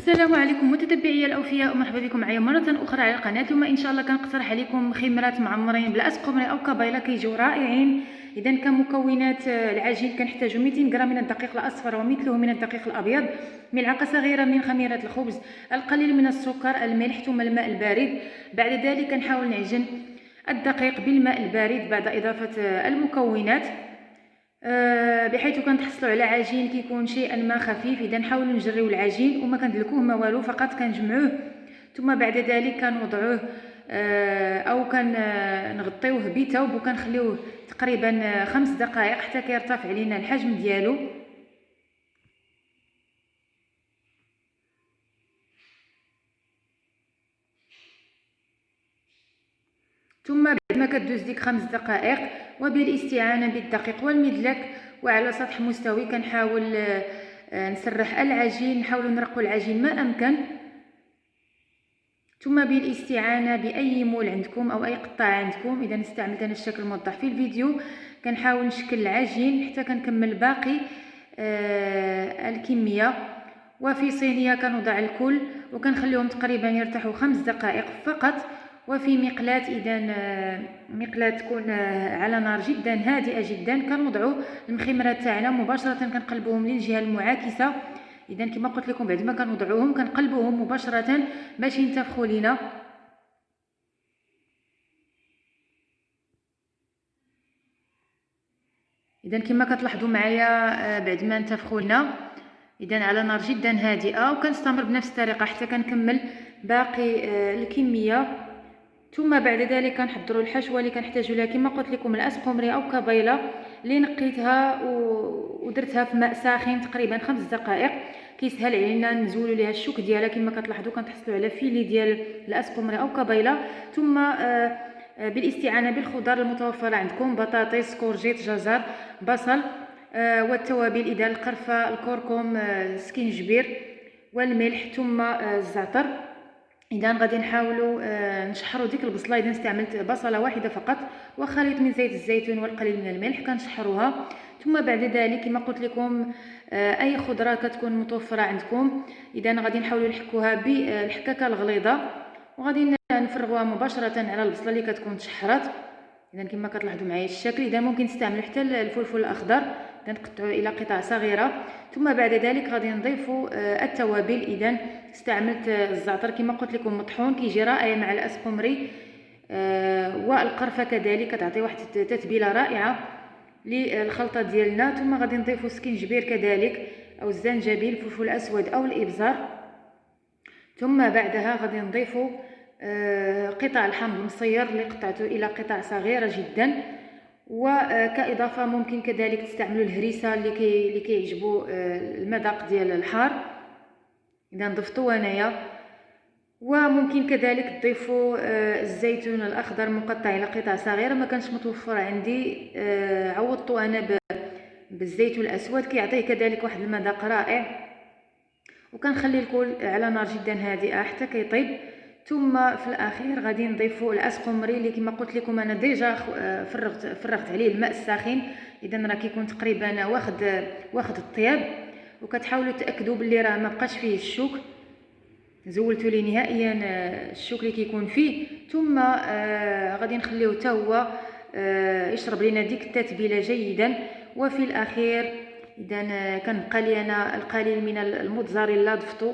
السلام عليكم متتبعي الاوفياء، مرحبا بكم معايا مره اخرى على القناه. اليوم ان شاء الله كنقترح عليكم خمرات معمرين بالاسقمري او كبيله، كيجيو رائعين. اذا كمكونات العجين كنحتاجو 200 غرام من الدقيق الاصفر ومثله من الدقيق الابيض، ملعقه صغيره من خميره الخبز، القليل من السكر، الملح، ثم الماء البارد. بعد ذلك كنحاول نعجن الدقيق بالماء البارد بعد اضافه المكونات، بحيث كنتحصلوا على عجين كيكون شيئا ما خفيف. اذا نحاولوا نجريو العجين وما كندلكوه ما والو، فقط كنجمعوه، ثم بعد ذلك كنوضعوه او كنغطيوه بثوب وكنخليوه تقريبا 5 دقائق حتى كيرتفع لينا الحجم ديالو. ثم بعد ما كدوز ديك 5 دقائق وبالاستعانه بالدقيق والمدلك وعلى سطح مستوي كنحاول نسرح العجين، نحاول نرقوا العجين ما امكن. ثم بالاستعانه باي مول عندكم او اي قطعه عندكم، اذا استعملت انا الشكل الموضح في الفيديو، كنحاول نشكل العجين حتى كنكمل باقي الكميه. وفي صينيه كنوضع الكل وكنخليهم تقريبا يرتاحوا 5 دقائق فقط. وفي مقلاة، اذا مقلاة تكون على نار جدا هادئه جدا، كنوضعوا المخمرات تاعنا مباشره، كنقلبوهم للجهه المعاكسه. اذا كما قلت لكم بعد ما كنوضعوهم كنقلبوهم مباشره باش ينتفخوا لينا. اذا كما كتلاحظوا معايا بعد ما انتفخوا لنا، اذا على نار جدا هادئه، وكنستمر بنفس الطريقه حتى كنكمل باقي الكميه. ثم بعد ذلك كنحضروا الحشوه اللي كنحتاجوا لها كما قلت لكم الاسقمري او كبيله اللي نقيتها ودرتها في ماء ساخن تقريبا 5 دقائق، كيسهل علينا نزولوا ليها الشوك ديالها. كما كتلاحظوا كنتحصلوا على فيلي ديال الاسقمري او كبيله. ثم بالاستعانه بالخضار المتوفره عندكم، بطاطس، كورجيت، جزر، بصل، والتوابل، اذا القرفه، الكركم، سكينجبير والملح، ثم الزعتر. اذا غادي نحاولوا نشحروا ديك البصله. اذا استعملت بصله واحده فقط وخليط من زيت الزيتون والقليل من الملح كنشحروها. ثم بعد ذلك كما قلت لكم اي خضره كتكون متوفره عندكم، اذا غادي نحاولوا نحكوها بالحكاكه الغليظه وغادي نفرغوها مباشره على البصله اللي كتكون تشحرات. اذا كما كتلاحظوا معايا الشكل. اذا ممكن تستعملوا حتى الفلفل الاخضر، نقطعوه الى قطع صغيره. ثم بعد ذلك غادي نضيفوا التوابل. اذا استعملت الزعتر كما قلت لكم مطحون، كيجي رائع مع الاسقمري، والقرفه كذلك كتعطي واحد التتبيله رائعه للخلطه ديالنا. ثم غادي نضيفوا سكينجبير كذلك او الزنجبيل، الفلفل الاسود او الابزار. ثم بعدها غادي نضيفوا قطع الحامض المصير اللي قطعته الى قطع صغيره جدا. وكاضافه ممكن كذلك تستعملوا الهريسه اللي كيعجبوا المذاق ديال الحار، اذا ضفتوه انايا. وممكن كذلك تضيفوا الزيتون الاخضر مقطع الى قطع صغيره، ما كانش متوفر عندي عوضته انا بالزيتون الاسود، كيعطيه كذلك واحد المذاق رائع. وكنخلي الكل على نار جدا هادئه حتى كيطيب. ثم في الاخير غادي نضيفوا الاسقمري اللي كما قلت لكم انا ديجا فرغت عليه الماء الساخن، اذا راه كيكون تقريبا واخد الطياب. وكتحاولوا تاكدوا باللي راه ما بقاش فيه الشوك، زولتوا ليه نهائيا الشوك اللي كيكون فيه. ثم غادي نخليوه حتى هو يشرب لنا ديك التتبيله جيدا. وفي الاخير اذا كنبقى لي انا القليل من الموتزاريلا، ضفتو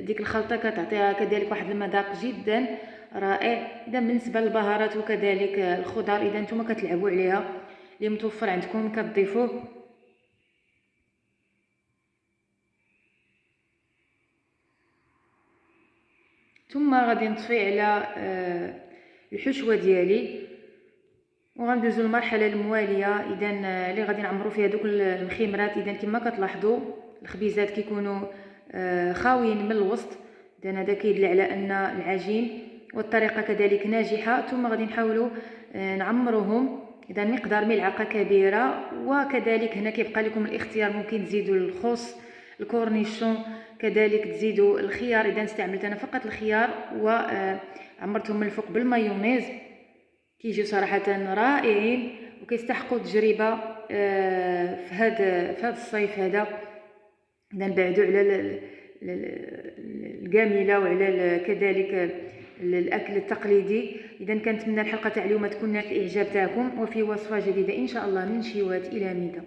ديك الخلطه كتعطيها كذلك واحد المذاق جدا رائع. اذا بالنسبه للبهارات وكذلك الخضار، اذا نتوما كتلعبوا عليها اللي متوفر عندكم كتضيفوه. ثم غادي نطفي على الحشوه ديالي وغندوزو للمرحله المواليه، اذا اللي غادي نعمروا فيها دوك المخمرات. اذا كما كتلاحظوا الخبيزات كيكونوا خاويين من الوسط، اذا هذا كيدل على ان العجين والطريقه كذلك ناجحه. ثم غادي نحاولوا نعمروهم، اذا مقدار ملعقه كبيره. وكذلك هنا كيبقى لكم الاختيار، ممكن تزيدوا الخس، الكورنيشون، كذلك تزيدوا الخيار. اذا استعملت انا فقط الخيار وعمرتهم من الفوق بالمايونيز، كيجيو صراحه رائعين وكيستحقوا تجربه في هذا الصيف هذا. اذا بعدوا على الجميله وعلى كذلك الاكل التقليدي. اذا كنتمنى الحلقه تاع اليوم تكون نالت الاعجاب تاعكم، وفي وصفه جديده ان شاء الله من شيوات الى ميدة.